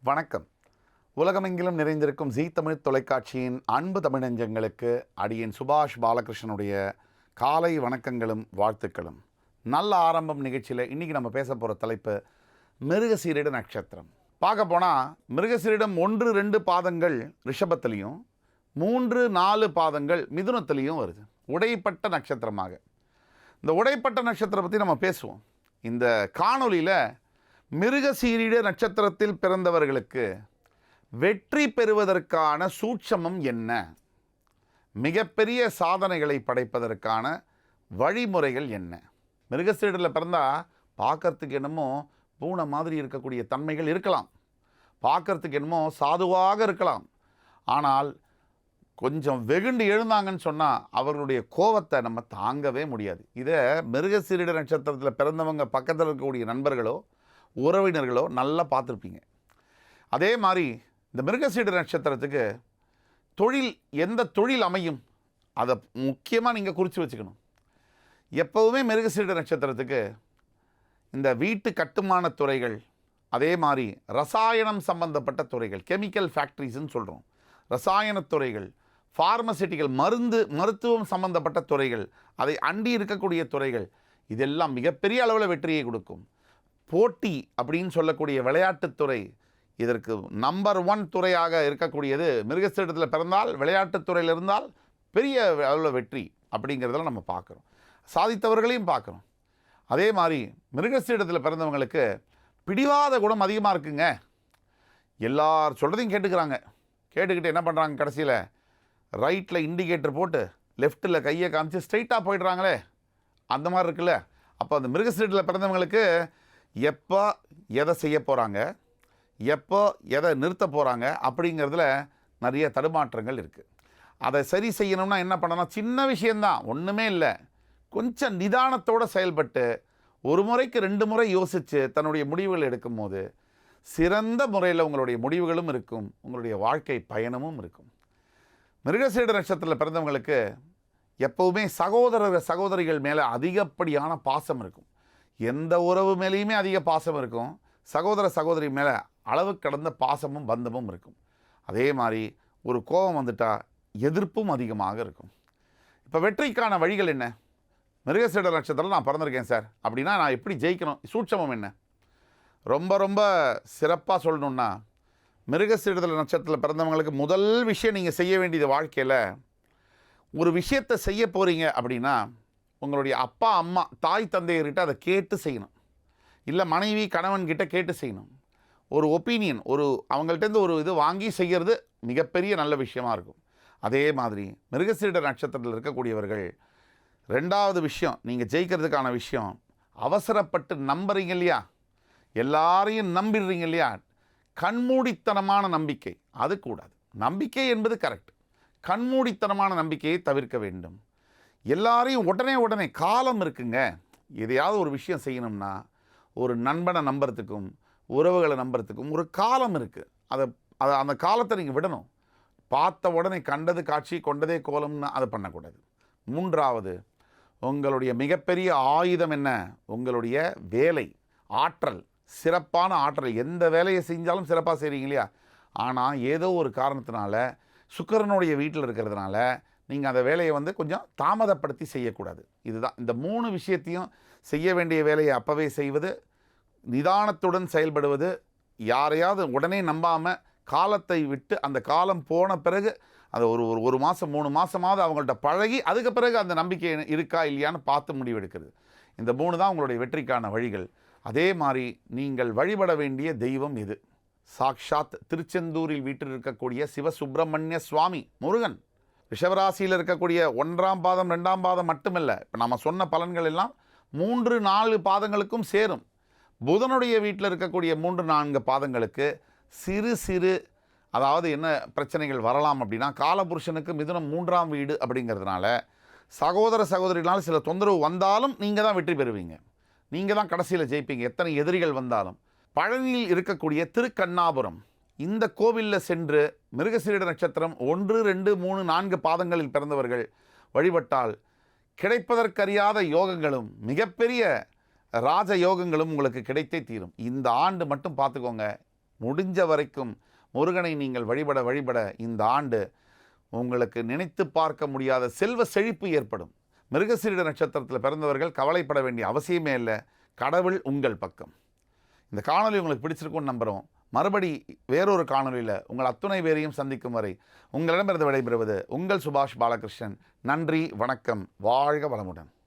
வணக்கம். உலகமெங்கிலும் நிறைந்திருக்கும் ஜீ தமிழ் தொலைக்காட்சியின் அன்பு தமிழஞ்சங்களுக்கு அடியேன் சுபாஷ் பாலகிருஷ்ணனுடைய காலை வணக்கங்களும் வாழ்த்துக்களும். நல்ல ஆரம்பம் நிகழ்ச்சியில் இன்றைக்கி நம்ம பேச போகிற தலைப்பு மிருகசீரிட நட்சத்திரம். பார்க்க போனால் மிருகசீரிடம் 1-2 பாதங்கள் ரிஷபத்திலையும் 3-4 பாதங்கள் மிதுனத்திலையும் வருது. உடைப்பட்ட நட்சத்திரமாக. இந்த உடைப்பட்ட நட்சத்திரம் பற்றி நம்ம பேசுவோம். இந்த காணொலியில் மிருகசீரிட நட்சத்திரத்தில் பிறந்தவர்களுக்கு வெற்றி பெறுவதற்கான சூட்சமம் என்ன, மிகப்பெரிய சாதனைகளை படைப்பதற்கான வழிமுறைகள் என்ன. மிருகசீரிடத்தில் பிறந்தால் பார்க்கறதுக்கு என்னமோ பூனை மாதிரி இருக்கக்கூடிய தன்மைகள் இருக்கலாம், பார்க்கறதுக்கு என்னமோ சாதுவாக இருக்கலாம். ஆனால் கொஞ்சம் வெகுண்டு எழுந்தாங்கன்னு சொன்னால் அவர்களுடைய கோபத்தை நம்ம தாங்கவே முடியாது. இதை மிருகசீரிட நட்சத்திரத்தில் பிறந்தவங்க பக்கத்தில் இருக்கக்கூடிய நண்பர்களோ உறவினர்களோ நல்லா பார்த்துருப்பீங்க. அதே மாதிரி இந்த மிருகசீரிட நட்சத்திரத்துக்கு எந்த தொழில் அமையும் அதை முக்கியமாக நீங்கள் குறித்து வச்சுக்கணும். எப்போவுமே மிருகசீரிட நட்சத்திரத்துக்கு இந்த வீட்டு கட்டுமான துறைகள், அதே மாதிரி ரசாயனம் சம்பந்தப்பட்ட துறைகள், கெமிக்கல் ஃபேக்ட்ரிஸ்ன்னு சொல்கிறோம், ரசாயன துறைகள், ஃபார்மசிட்டிக்கல் மருத்துவம் சம்பந்தப்பட்ட துறைகள், அதை அண்டி இருக்கக்கூடிய துறைகள், இதெல்லாம் மிகப்பெரிய அளவில் வெற்றியை கொடுக்கும். போட்டி அப்படின்னு சொல்லக்கூடிய விளையாட்டுத்துறை இதற்கு நம்பர் 1 துறையாக இருக்கக்கூடியது. மிருகசீரிடத்தில் பிறந்தால் விளையாட்டுத்துறையில் இருந்தால் பெரிய அளவில் வெற்றி அப்படிங்கிறதெல்லாம் நம்ம பார்க்குறோம், சாதித்தவர்களையும் பார்க்குறோம். அதே மாதிரி மிருகசீரிடத்தில் பிறந்தவங்களுக்கு பிடிவாத குணம் அதிகமாக இருக்குங்க. எல்லார் சொல்கிறதையும் கேட்டுக்கிட்டு என்ன பண்ணுறாங்க, கடைசியில் ரைட்டில் இண்டிகேட்டர் போட்டு லெஃப்ட்டில் கையை காமிச்சு ஸ்ட்ரைட்டாக போயிடுறாங்களே, அந்த மாதிரி இருக்குல்ல. அப்போ அந்த மிருகசீரிடத்தில் பிறந்தவங்களுக்கு எப்போ எதை செய்ய போகிறாங்க, எப்போ எதை நிறுத்த போகிறாங்க அப்படிங்கிறதுல நிறைய தடுமாற்றங்கள் இருக்குது. அதை சரி செய்யணும்னா என்ன பண்ணணும், சின்ன விஷயந்தான், ஒன்றுமே இல்லை, கொஞ்சம் நிதானத்தோடு செயல்பட்டு 1 முறைக்கு 2 முறை யோசித்து தன்னுடைய முடிவுகள் எடுக்கும்போது சிறந்த முறையில் உங்களுடைய முடிவுகளும் இருக்கும், உங்களுடைய வாழ்க்கை பயணமும் இருக்கும். மிருகசீரிட நட்சத்திரத்தில் பிறந்தவங்களுக்கு எப்போவுமே சகோதரிகள் மேலே அதிகப்படியான பாசம் இருக்கும். எந்த உறவு மேலேயுமே அதிக பாசம் இருக்கும். சகோதரி மேலே அளவு கடந்த பாசமும் பந்தமும் இருக்கும். அதே மாதிரி ஒரு கோபம் வந்துட்டால் எதிர்ப்பும் அதிகமாக இருக்கும். இப்போ வெற்றிக்கான வழிகள் என்ன? மிருகசீரிட நட்சத்திரம் நான் பிறந்திருக்கேன் சார் அப்படின்னா நான் எப்படி ஜெயிக்கணும், சூட்சமம் என்ன? ரொம்ப சிறப்பாக சொல்லணுன்னா, மிருகசீரிட நட்சத்திரத்தில் பிறந்தவங்களுக்கு முதல் விஷயம் நீங்கள் செய்ய வேண்டியது, வாழ்க்கையில் ஒரு விஷயத்தை செய்ய போகிறீங்க அப்படின்னா உங்களுடைய அப்பா அம்மா தாய் தந்தையர்கிட்ட அதை கேட்டு செய்யணும். இல்லை மனைவி கணவன்கிட்ட கேட்டு செய்யணும். ஒரு ஒப்பீனியன், அவங்கள்ட்டேருந்து ஒரு இது வாங்கி செய்கிறது மிகப்பெரிய நல்ல விஷயமா இருக்கும். அதே மாதிரி மிருகசீரிட நட்சத்திரத்தில் இருக்கக்கூடியவர்கள் 2வது விஷயம், நீங்கள் ஜெயிக்கிறதுக்கான விஷயம், அவசரப்பட்டு நம்புறீங்க இல்லையா, எல்லாரையும் நம்பிடுறீங்க இல்லையா, கண்மூடித்தனமான நம்பிக்கை அது கூடாது. நம்பிக்கை என்பது கரெக்ட், கண்மூடித்தனமான நம்பிக்கையை தவிர்க்க வேண்டும். எல்லாரையும் உடனே காலம் இருக்குங்க. எதையாவது ஒரு விஷயம் செய்யணும்னா ஒரு நண்பனை நம்புறதுக்கும் உறவுகளை நம்புறதுக்கும் ஒரு காலம் இருக்குது. அந்த காலத்தை நீங்கள் விடணும். பார்த்த உடனே கண்டது காட்சி கொண்டதே கோலம்னு அதை பண்ணக்கூடாது. 3வது, உங்களுடைய மிகப்பெரிய ஆயுதம் என்ன, உங்களுடைய வேலை, ஆற்றல், சிறப்பான ஆற்றல். எந்த வேலையை செஞ்சாலும் சிறப்பாக செய்கிறீங்க இல்லையா, ஆனால் ஏதோ ஒரு காரணத்தினால சுக்கிரனுடைய வீட்டில் இருக்கிறதுனால நீங்கள் அந்த வேலையை கொஞ்சம் தாமதப்படுத்தி செய்யக்கூடாது. இதுதான் இந்த 3 விஷயத்தையும் செய்ய வேண்டிய வேலையை அப்போவே செய்வது, நிதானத்துடன் செயல்படுவது, யாரையாவது உடனே நம்பாமல் காலத்தை விட்டு அந்த காலம் போன பிறகு அதை ஒரு மாதம் 3 மாதமாவது அவங்கள்ட்ட பழகி அதுக்கு பிறகு அந்த நம்பிக்கை இருக்கா இல்லையான்னு பார்த்து முடிவெடுக்கிறது. இந்த 3 தான் உங்களுடைய வெற்றிக்கான வழிகள். அதே மாதிரி நீங்கள் வழிபட வேண்டிய தெய்வம் எது? சாக்ஷாத் திருச்செந்தூரில் வீட்டில் இருக்கக்கூடிய சிவசுப்பிரமணிய சுவாமி முருகன். ரிஷபராசியில் இருக்கக்கூடிய 1ஆம் பாதம் 2ஆம் பாதம் மட்டுமில்லை, இப்போ நம்ம சொன்ன பலன்கள் எல்லாம் 3-4 பாதங்களுக்கும் சேரும். புதனுடைய வீட்டில் இருக்கக்கூடிய 3-4 பாதங்களுக்கு சிறு அதாவது என்ன பிரச்சனைகள் வரலாம் அப்படின்னா, காலபுருஷனுக்கு மிதுனம் 3ஆம் வீடு அப்படிங்கிறதுனால சகோதரினால் சில தொந்தரவு வந்தாலும் நீங்கள் தான் வெற்றி பெறுவீங்க, நீங்கள் தான் கடைசியில் ஜெயிப்பீங்க, எத்தனை எதிரிகள் வந்தாலும். பழனியில் இருக்கக்கூடிய திருக்கண்ணாபுரம், இந்த கோவிலில் சென்று மிருகசீரிட நட்சத்திரம் 1, 2, 3, 4 பாதங்களில் பிறந்தவர்கள் வழிபட்டால் கிடைப்பதற்கறியாத யோகங்களும் மிகப்பெரிய ராஜ யோகங்களும் உங்களுக்கு கிடைத்தே தீரும். இந்த ஆண்டு மட்டும் பார்த்துக்கோங்க, முடிஞ்ச வரைக்கும் முருகனை நீங்கள் வழிபட வழிபட இந்த ஆண்டு உங்களுக்கு நினைத்து பார்க்க முடியாத செல்வ செழிப்பு ஏற்படும். மிருகசீரிட நட்சத்திரத்தில் பிறந்தவர்கள் கவலைப்பட வேண்டிய அவசியமே இல்லை. கடவுள் உங்கள் பக்கம். இந்த காணொலி உங்களுக்கு பிடிச்சிருக்கும்னு நம்புகிறோம். மறுபடி வேறொரு காணொலியில் உங்கள் அத்துணை பேரையும் சந்திக்கும் வரை உங்களிடமிருந்து விடைபெறுவது உங்கள் சுபாஷ் பாலகிருஷ்ணன். நன்றி, வணக்கம், வாழ்க வளமுடன்.